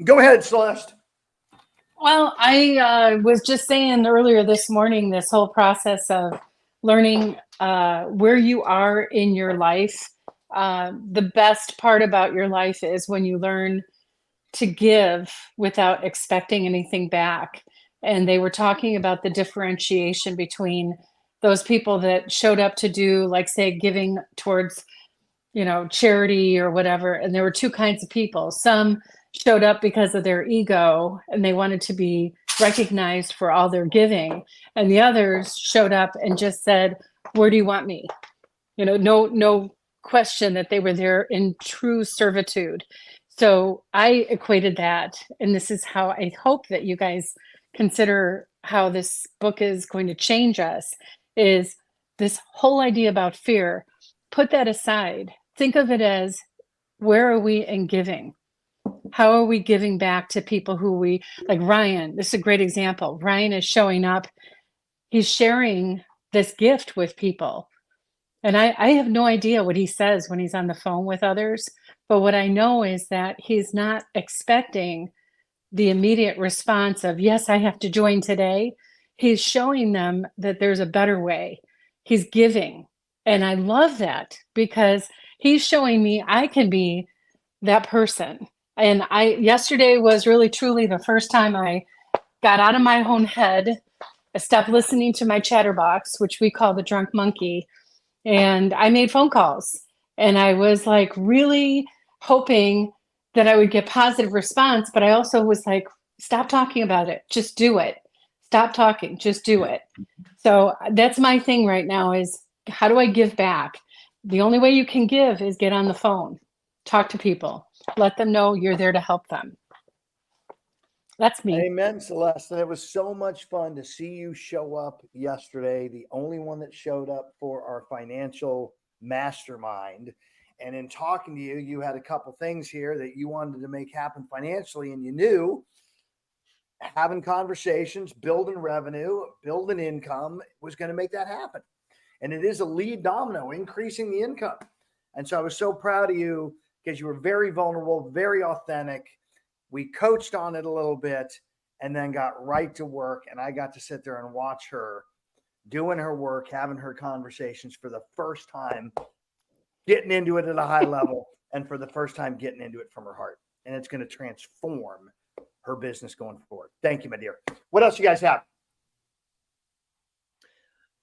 Go ahead, Celeste. Well, I was just saying earlier this morning, this whole process of learning where you are in your life. The best part about your life is when you learn to give without expecting anything back. And they were talking about the differentiation between those people that showed up to do, like, say, giving towards, charity or whatever. And there were two kinds of people. Some showed up because of their ego and they wanted to be recognized for all their giving. And the others showed up and just said, "Where do you want me?" No question that they were there in true servitude. So I equated that, and this is how I hope that you guys consider how this book is going to change us, is this whole idea about fear. Put that aside. Think of it as, where are we in giving? How are we giving back to people who we, like Ryan? This is a great example. Ryan is showing up. He's sharing this gift with people. And I have no idea what he says when he's on the phone with others. But what I know is that he's not expecting the immediate response of, yes, I have to join today. He's showing them that there's a better way. He's giving. And I love that because he's showing me I can be that person. And yesterday was really truly the first time I got out of my own head. I stopped listening to my chatterbox, which we call the drunk monkey, and I made phone calls. And I was like really hoping that I would get positive response, but I also was like, stop talking about it, just do it. Stop talking, just do it. So that's my thing right now, is how do I give back? The only way you can give is get on the phone, talk to people, let them know you're there to help them. That's me. Amen, Celeste. And it was so much fun to see you show up yesterday, the only one that showed up for our financial mastermind. And in talking to you, you had a couple things here that you wanted to make happen financially, and you knew having conversations, building revenue, building income was going to make that happen. And it is a lead domino, increasing the income. And so I was so proud of you because you were very vulnerable, very authentic. We coached on it a little bit and then got right to work. And I got to sit there and watch her doing her work, having her conversations for the first time, getting into it at a high level, and for the first time getting into it from her heart. And it's going to transform her business going forward. Thank you, my dear. What else you guys have?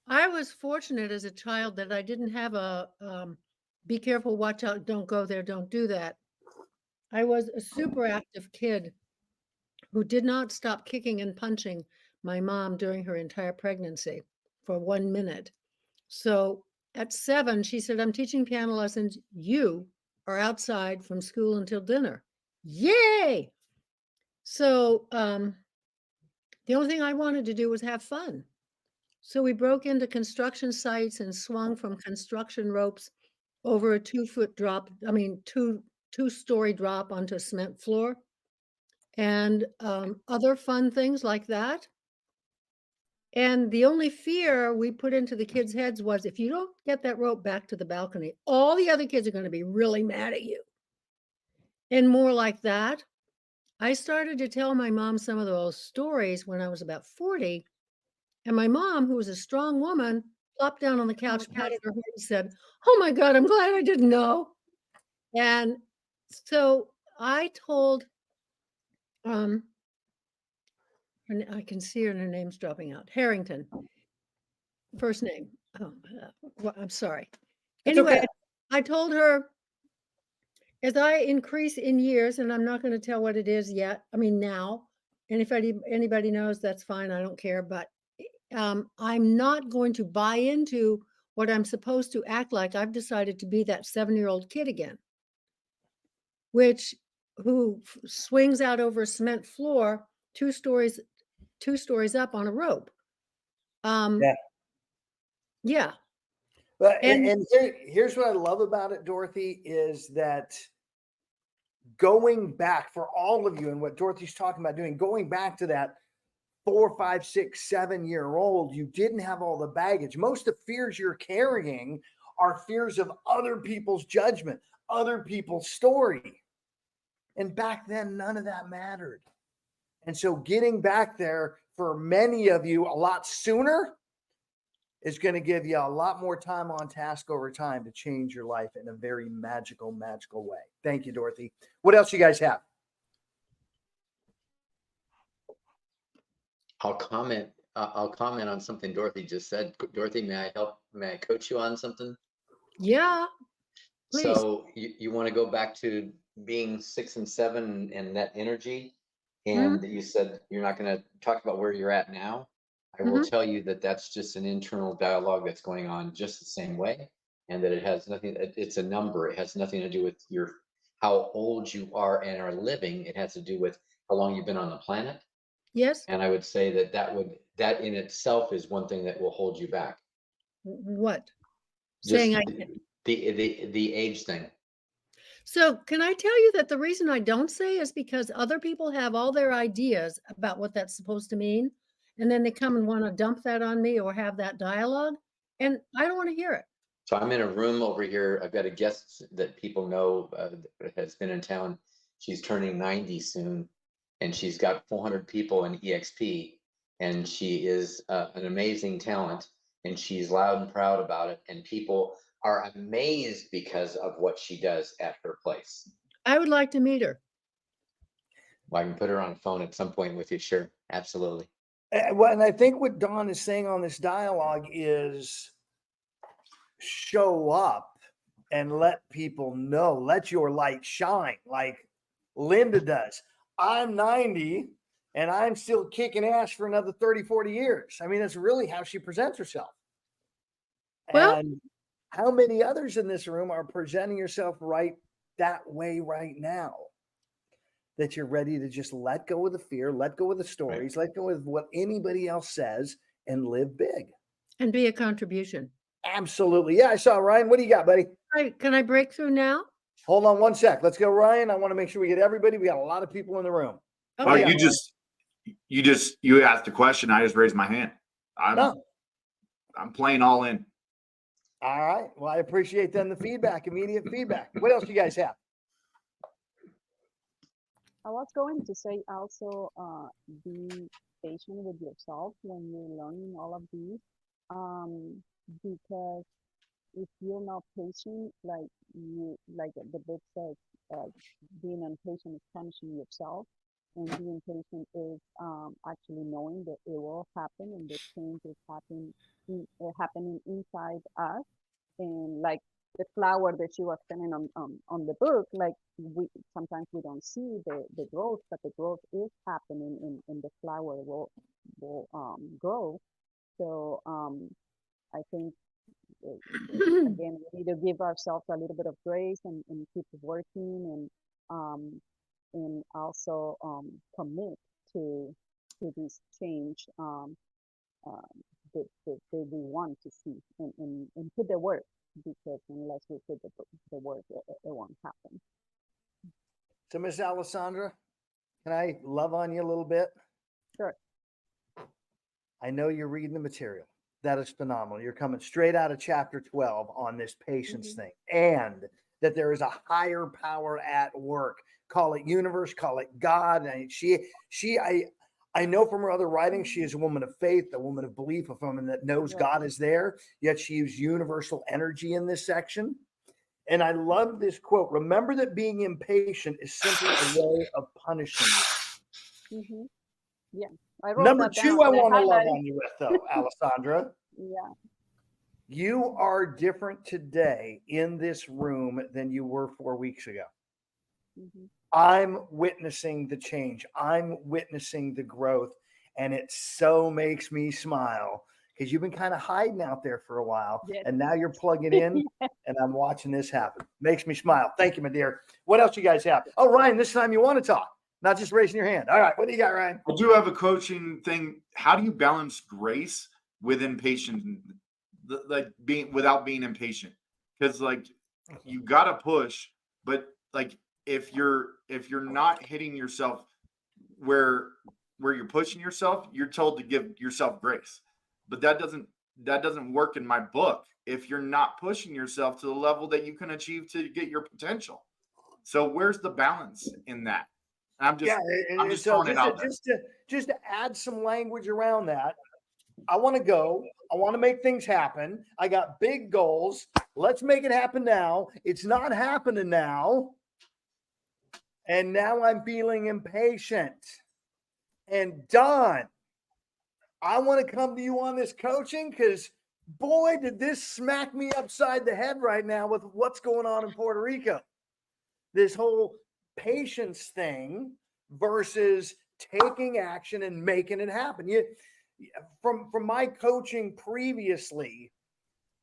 I was fortunate as a child that I didn't have a be careful, watch out, don't go there, don't do that. I was a super active kid who did not stop kicking and punching my mom during her entire pregnancy for 1 minute. So at 7, she said, I'm teaching piano lessons. You are outside from school until dinner. Yay! So the only thing I wanted to do was have fun. So we broke into construction sites and swung from construction ropes over a 2-foot drop, two-story drop onto a cement floor, and other fun things like that. And the only fear we put into the kids' heads was, if you don't get that rope back to the balcony, all the other kids are going to be really mad at you. And more like that. I started to tell my mom some of those stories when I was about 40. And my mom, who was a strong woman, plopped down on the couch, patted her head, and said, "Oh my God, I'm glad I didn't know." And so I told, and I can see her and her name's dropping out, Harrington, first name. Oh, well, I'm sorry. That's Anyway, okay. I told her, as I increase in years, and I'm not going to tell what it is yet, now, and if anybody knows, that's fine, I don't care, but I'm not going to buy into what I'm supposed to act like. I've decided to be that 7-year-old kid again, who swings out over a cement floor 2 stories up on a rope. Yeah. Yeah. And here's what I love about it, Dorothy, is that going back for all of you, and what Dorothy's talking about doing, going back to that 4, 5, 6, 7-year-old, you didn't have all the baggage. Most of the fears you're carrying are fears of other people's judgment, other people's story. And back then, none of that mattered. And so getting back there for many of you a lot sooner is going to give you a lot more time on task over time to change your life in a very magical, magical way. Thank you, Dorothy. What else you guys have? I'll comment on something Dorothy just said. Dorothy, may I help? May I coach you on something? Yeah, please. So you want to go back to being 6 and 7 and that energy, and you said you're not going to talk about where you're at now. I will tell you that that's just an internal dialogue that's going on just the same way, and that it has nothing. It's a number. It has nothing to do with how old you are and are living. It has to do with how long you've been on the planet. Yes. And I would say that in itself is one thing that will hold you back. What? Just Saying I the age thing. So can I tell you that the reason I don't say is because other people have all their ideas about what that's supposed to mean. And then they come and want to dump that on me or have that dialogue. And I don't want to hear it. So I'm in a room over here. I've got a guest that people know that has been in town. She's turning 90 soon, and she's got 400 people in EXP, and she is an amazing talent, and she's loud and proud about it, and people are amazed because of what she does at her place. I would like to meet her. Well, I can put her on the phone at some point with you. Sure, absolutely. Well, and I think what Dawn is saying on this dialogue is show up and let people know, let your light shine like Linda does. I'm 90 and I'm still kicking ass for another 30, 40 years. I mean, that's really how she presents herself. Well, and how many others in this room are presenting yourself right that way right now? That you're ready to just let go of the fear, let go of the stories, let go of what anybody else says, and live big. And be a contribution. Absolutely. Yeah, I saw Ryan. What do you got, buddy? Can I break through now? Hold on one sec. Let's go, Ryan. I want to make sure we get everybody. We got a lot of people in the room. Okay. Oh, you asked a question. I just raised my hand. I'm playing all in. All right. Well, I appreciate then the feedback, immediate feedback. What else do you guys have? I was going to say also be patient with yourself when you're learning all of these, because if you're not patient, like the book says, being impatient is punishing yourself, and being patient is actually knowing that it will happen and the change is happening inside us, and like the flower that she was telling on the book, like sometimes we don't see the growth, but the growth is happening and the flower will grow. So I think again we need to give ourselves a little bit of grace and keep working and also commit to this change that we want to see and put the work, because unless we put the work, it won't happen. So, Miss Alessandra, can I love on you a little bit? Sure. I know you're reading the material. That is phenomenal. You're coming straight out of chapter 12 on this patience thing, and that there is a higher power at work. Call it universe, call it God. And I know from her other writings, she is a woman of faith, a woman of belief, a woman that knows God is there, yet she used universal energy in this section. And I love this quote. Remember that being impatient is simply a way of punishing you. Yeah. Number two, I want to love on you with, though, Alessandra. Yeah. You are different today in this room than you were 4 weeks ago. I'm witnessing the change. I'm witnessing the growth. And it so makes me smile because you've been kind of hiding out there for a while. Yes. And now you're plugging in and I'm watching this happen. Makes me smile. Thank you, my dear. What else you guys have? Oh, Ryan, this time you want to talk, not just raising your hand. All right. What do you got, Ryan? I do have a coaching thing. How do you balance grace with impatience, like without being impatient? Because like you got to push, but like if you're not hitting yourself where you're pushing yourself, you're told to give yourself grace. But that doesn't work in my book if you're not pushing yourself to the level that you can achieve to get your potential. So where's the balance in that? I'm just, Yeah, I'm just throwing it out there. just to add some language around that. I want to go. I want to make things happen. I got big goals. Let's make it happen now. It's not happening now. And now I'm feeling impatient. And Don, I want to come to you on this coaching because boy, did this smack me upside the head right now with what's going on in Puerto Rico. This whole patience thing versus taking action and making it happen. From my coaching previously,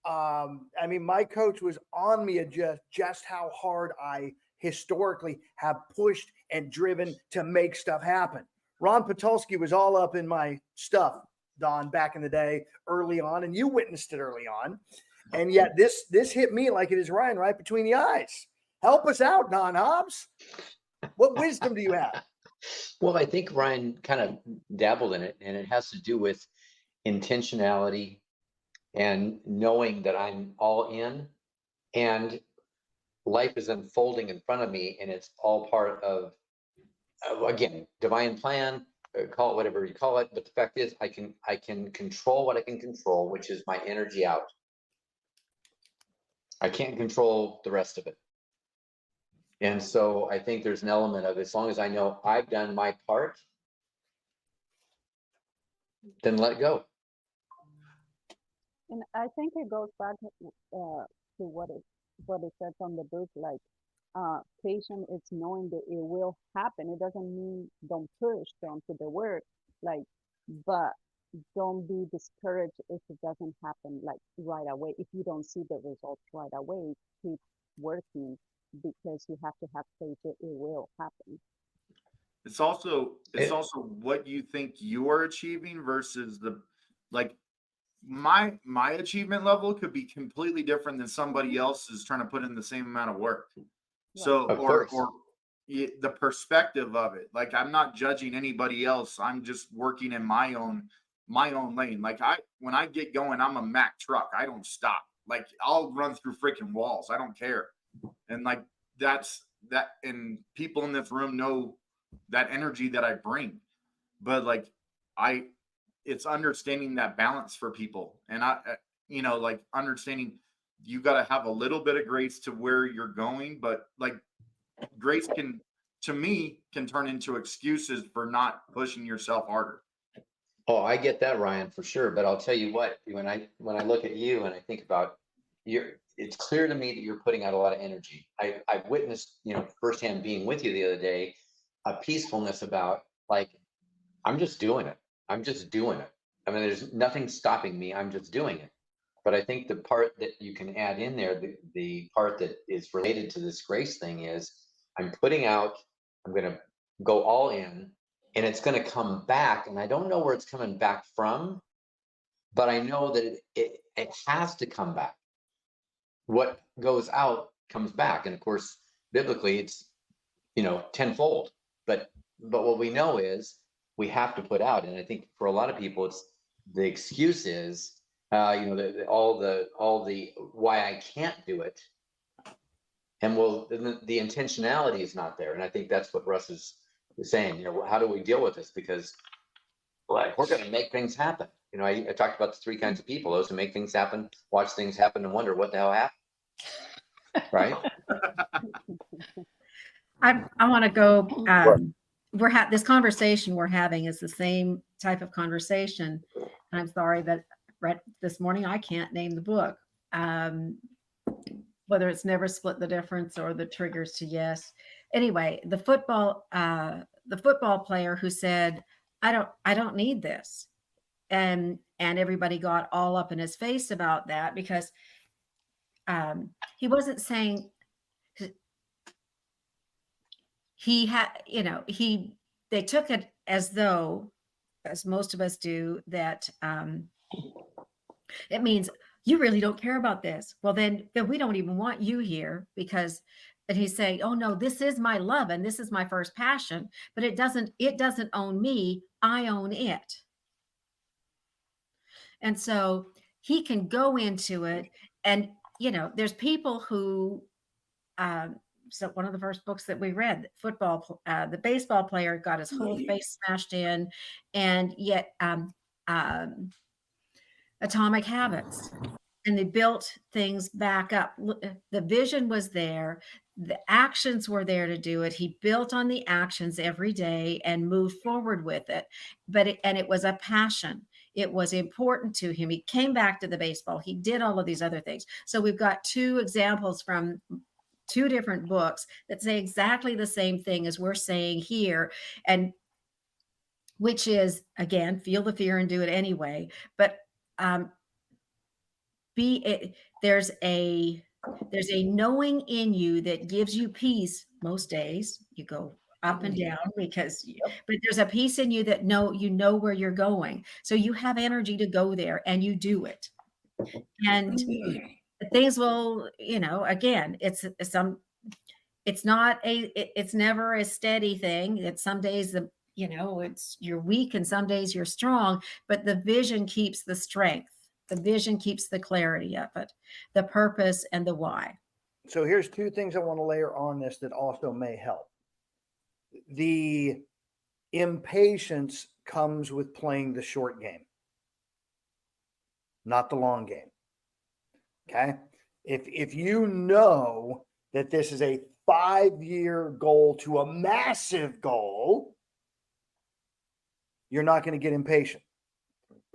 I mean, my coach was on me at just how hard I historically have pushed and driven to make stuff happen. Ron Potulsky was all up in my stuff, Don, back in the day, early on, and you witnessed it early on. And yet this hit me like it is Ryan right between the eyes. Help us out, Don Hobbs. What wisdom do you have? Well, I think Ryan kind of dabbled in it, and it has to do with intentionality and knowing that I'm all in, and life is unfolding in front of me, and it's all part of, again, divine plan, call it whatever you call it. But the fact is, I can control what I can control, which is my energy out. I can't control the rest of it. And so I think there's an element of, as long as I know I've done my part, then let go. And I think it goes back to what it said from the book, like patient is knowing that it will happen. It doesn't mean don't push, don't do the work, like, but don't be discouraged if it doesn't happen like right away. If you don't see the results right away, keep working because you have to have faith that it will happen. It's also what you think you are achieving versus the, like, my achievement level could be completely different than somebody else is trying to put in the same amount of work. So Of or course. the perspective of it. Like, I'm not judging anybody else. I'm just working in my own lane. Like, when I get going, I'm a Mack truck. I don't stop. Like, I'll run through freaking walls. I don't care. And like that's that, and people in this room know that energy that I bring. But like it's understanding that balance for people. And like understanding you got to have a little bit of grace to where you're going, but like grace can, to me, can turn into excuses for not pushing yourself harder. Oh, I get that, Ryan, for sure. But I'll tell you what, when I look at you and I think about it's clear to me that you're putting out a lot of energy. I've witnessed, firsthand being with you the other day, a peacefulness about, like, I'm just doing it. I'm just doing it. I mean, there's nothing stopping me. I'm just doing it. But I think the part that you can add in there, the part that is related to this grace thing is, I'm putting out, I'm going to go all in, and it's going to come back. And I don't know where it's coming back from, but I know that it has to come back. What goes out comes back. And of course, biblically, it's, tenfold. But what we know is we have to put out. And I think for a lot of people, it's the excuse is, all the why I can't do it. And well, the intentionality is not there. And I think that's what Russ is saying. How do we deal with this? Because, like, we're going to make things happen. I talked about the three kinds of people: those who make things happen, watch things happen, and wonder what the hell happened. Right? I want to go. This conversation we're having is the same type of conversation. And I'm sorry that right this morning I can't name the book. Whether it's Never Split the Difference or The Triggers to Yes. Anyway, the football player who said, I don't need this. And everybody got all up in his face about that because he wasn't saying he had, they took it as though, as most of us do, that it means you really don't care about this. Well, then we don't even want you here, because, and he's saying, oh no, this is my love and this is my first passion, but it doesn't own me. I own it. And so he can go into it, and there's people who one of the first books that we read. The baseball player got his whole face smashed in, and yet Atomic Habits, and they built things back up. The vision was there. The actions were there to do it. He built on the actions every day and moved forward with it. And it was a passion. It was important to him. He came back to the baseball. He did all of these other things. So we've got two examples from two different books that say exactly the same thing as we're saying here. And which is, again, feel the fear and do it anyway. But there's a knowing in you that gives you peace. Most days you go up and down but there's a peace in you that you know where you're going. So you have energy to go there and you do it. And things will, again, it's never a steady thing. It's some days you're weak and some days you're strong, but the vision keeps the strength. The vision keeps the clarity of it, the purpose and the why. So here's two things I want to layer on this that also may help. The impatience comes with playing the short game, not the long game. Okay. If you know that this is a 5-year goal to a massive goal, you're not going to get impatient.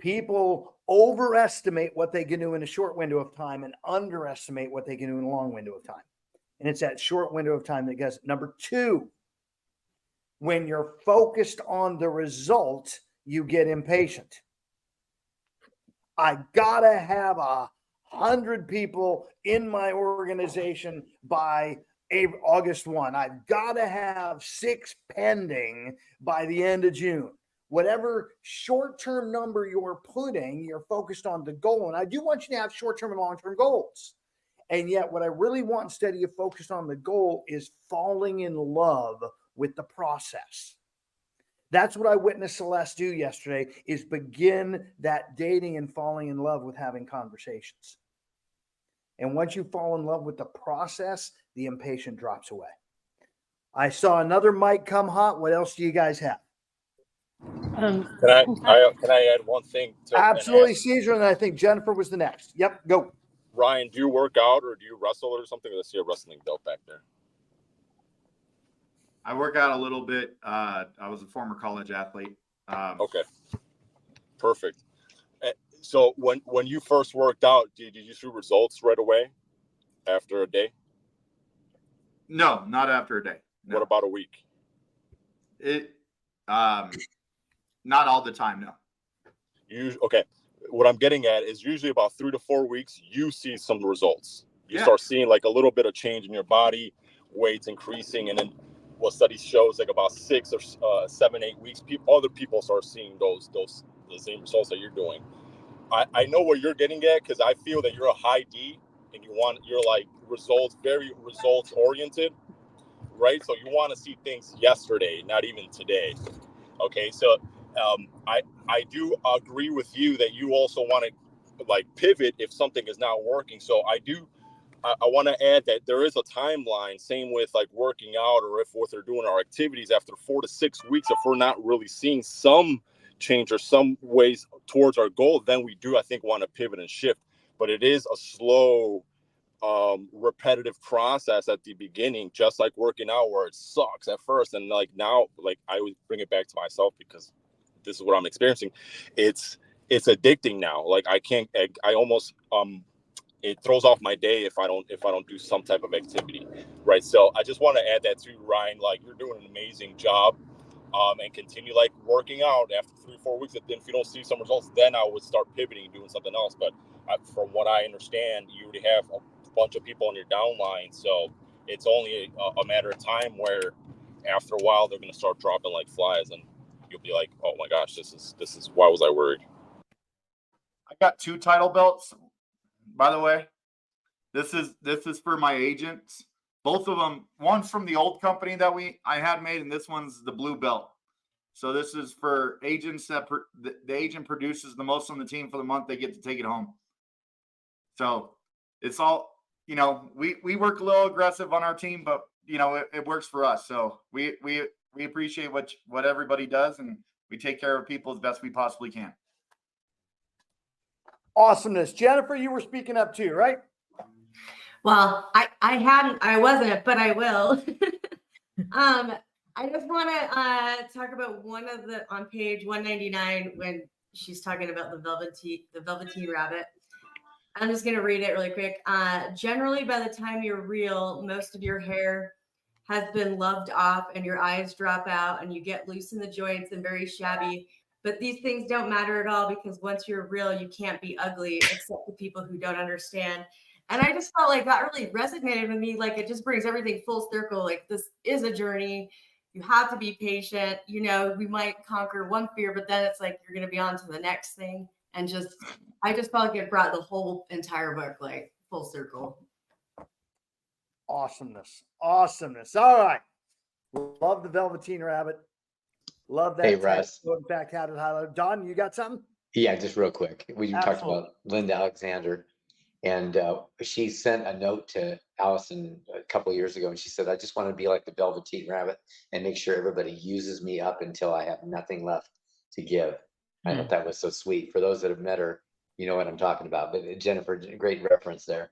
People overestimate what they can do in a short window of time and underestimate what they can do in a long window of time. And it's that short window of time that gets it. Number two, when you're focused on the result, you get impatient. I gotta have 100 people in my organization by August 1. I've got to have 6 pending by the end of June. Whatever short-term number you're putting, you're focused on the goal. And I do want you to have short-term and long-term goals. And yet what I really want, instead of you focused on the goal, is falling in love with the process. That's what I witnessed Celeste do yesterday, is begin that dating and falling in love with having conversations. And once you fall in love with the process, the impatient drops away. I saw another mic come hot. What else do you guys have? Can I add one thing? Absolutely, Caesar, and I think Jennifer was the next. Yep, go. Ryan, do you work out or do you wrestle or something? Let's see a wrestling belt back there. I work out a little bit. I was a former college athlete. Okay, perfect. So when you first worked out, did you see results right away after a day? No, not after a day. No. What about a week? Not all the time, no. Okay. What I'm getting at is usually about 3 to 4 weeks, you see some results. You start seeing like a little bit of change in your body, weights increasing, and then what studies shows like about 6 or 7, 8 weeks, other people start seeing the same results that you're doing. I know what you're getting at, because I feel that you're a high D and you're like very results oriented, right? So you want to see things yesterday, not even today. Okay, so I do agree with you that you also want to like pivot if something is not working. So I want to add that there is a timeline, same with like working out, or if what they're doing our activities, after 4 to 6 weeks, if we're not really seeing some change or some ways towards our goal, then we do, I think, want to pivot and shift. But it is a slow, repetitive process at the beginning, just like working out, where it sucks at first. And like now, like I always bring it back to myself because this is what I'm experiencing. It's addicting now. Like I almost, it throws off my day if I don't do some type of activity, right? So I just want to add that too, Ryan. Like, you're doing an amazing job, and continue like working out after 3 or 4 weeks. And then if you don't see some results, then I would start pivoting and doing something else. But from what I understand, you already have a bunch of people on your downline, so it's only a matter of time where after a while they're going to start dropping like flies, and you'll be like, oh my gosh, this is why was I worried? I got 2 title belts, by the way. This is for my agents. Both of them, one's from the old company that I had made, and this one's the blue belt. So this is for agents that the agent produces the most on the team for the month. They get to take it home. So it's all, you know, we work a little aggressive on our team, but you know, it works for us. So we appreciate what everybody does, and we take care of people as best we possibly can. Awesomeness. Jennifer, you were speaking up too, right? Well, I wasn't, but I will. I just want to talk about one of the on page 199 when she's talking about the velveteen rabbit. I'm just going to read it really quick. Generally, by the time you're real, most of your hair has been loved off and your eyes drop out and you get loose in the joints and very shabby. But these things don't matter at all because once you're real, you can't be ugly except to people who don't understand. And I just felt like that really resonated with me. Like it just brings everything full circle. Like this is a journey. You have to be patient. You know, we might conquer one fear, but then it's like you're going to be on to the next thing. And just, I just felt like it brought the whole entire book like full circle. Awesomeness. Awesomeness. All right. Love the Velveteen Rabbit. Love that. Hey, Russ. In fact, had it highlighted. Don, you got something? Yeah, just real quick. We talked Absolutely. about Linda Alexander, and she sent a note to Allison a couple of years ago, and she said, I just want to be like the Velveteen Rabbit and make sure everybody uses me up until I have nothing left to give. I thought that was so sweet. For those that have met her, you know what I'm talking about. But Jennifer, great reference there.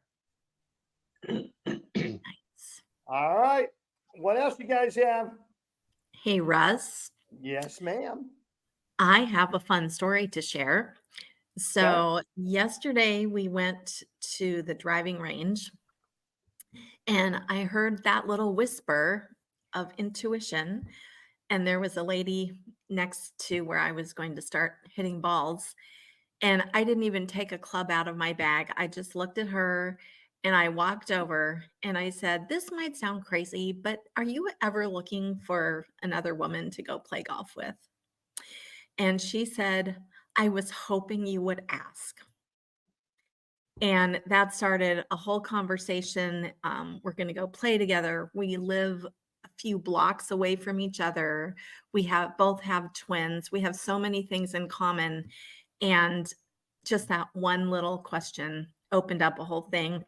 All right. What else you guys have? Hey, Russ. Yes, ma'am. I have a fun story to share. So yesterday we went to the driving range and I heard that little whisper of intuition. And there was a lady next to where I was going to start hitting balls. And I didn't even take a club out of my bag. I just looked at her and I walked over and I said, this might sound crazy, but are you ever looking for another woman to go play golf with? And she said, I was hoping you would ask. And that started a whole conversation. We're going to go play together. We live a few blocks away from each other. We both have twins. We have so many things in common. And just that one little question opened up a whole thing.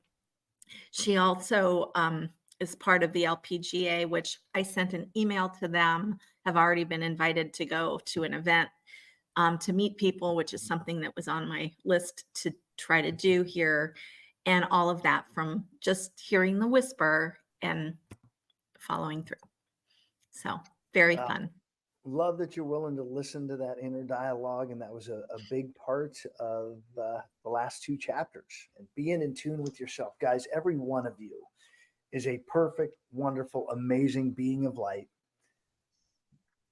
She also is part of the LPGA, which I sent an email to them, have already been invited to go to an event to meet people, which is something that was on my list to try to do here. And all of that from just hearing the whisper and following through. So very fun. Love that you're willing to listen to that inner dialogue. And that was a big part of the last two chapters, and being in tune with yourself. Guys, every one of you is a perfect, wonderful, amazing being of light,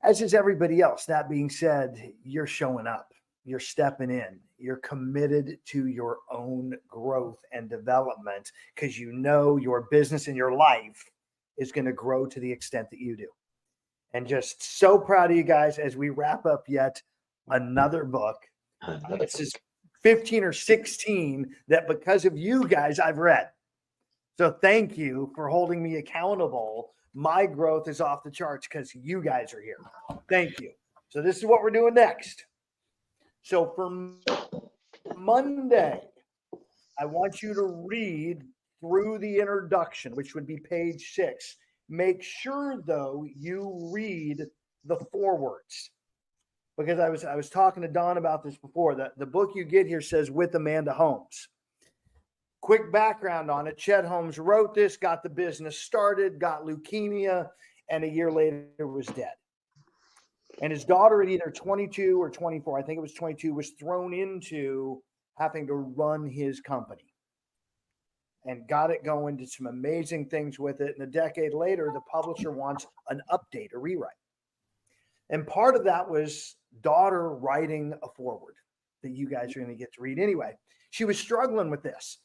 as is everybody else. That being said, you're showing up, you're stepping in, you're committed to your own growth and development because you know your business and your life is going to grow to the extent that you do. And just so proud of you guys as we wrap up yet another book. This is 15 or 16 that because of you guys, I've read. So thank you for holding me accountable. My growth is off the charts because you guys are here. Thank you. So this is what we're doing next. So for Monday, I want you to read through the introduction, which would be page 6. Make sure, though, you read the forewords, because I was talking to Don about this before. The book you get here says with Amanda Holmes. Quick background on it. Chet Holmes wrote this, got the business started, got leukemia, and a year later was dead. And his daughter at either 22 or 24, I think it was 22, was thrown into having to run his company. And got it going, did some amazing things with it. And a decade later, the publisher wants an update, a rewrite. And part of that was daughter writing a foreword that you guys are going to get to read anyway. She was struggling with this.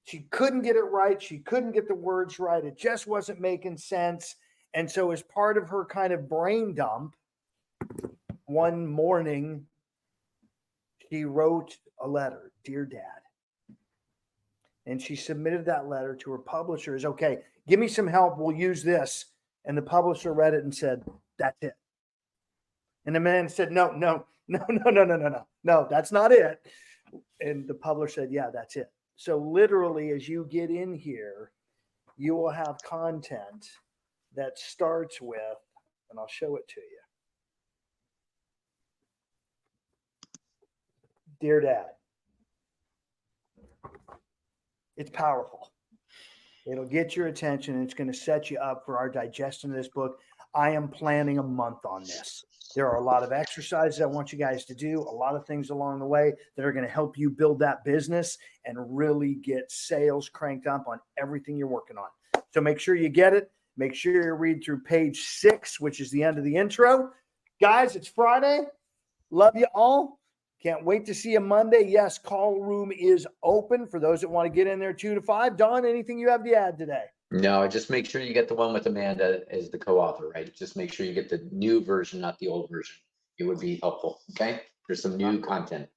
She couldn't get it right. She couldn't get the words right. It just wasn't making sense. And so as part of her kind of brain dump, one morning, she wrote a letter, Dear Dad. And she submitted that letter to her publishers. Okay, give me some help. We'll use this. And the publisher read it and said, that's it. And the man said, no, that's not it. And the publisher said, yeah, that's it. So literally, as you get in here, you will have content that starts with, and I'll show it to you. Dear Dad. It's powerful. It'll get your attention, and it's going to set you up for our digestion of this book. I am planning a month on this. There are a lot of exercises I want you guys to do, a lot of things along the way that are going to help you build that business and really get sales cranked up on everything you're working on. So make sure you get it. Make sure you read through page 6, which is the end of the intro. Guys, it's Friday. Love you all. Can't wait to see you Monday. Yes, call room is open for those that want to get in there 2 to 5. Don, anything you have to add today? No, just make sure you get the one with Amanda as the co-author, right? Just make sure you get the new version, not the old version. It would be helpful. Okay. There's some new content.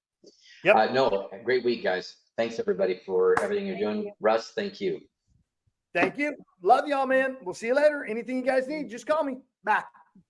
Yep. No, great week, guys. Thanks everybody for everything you're doing. Russ, thank you. Thank you. Love y'all, man. We'll see you later. Anything you guys need, just call me. Bye.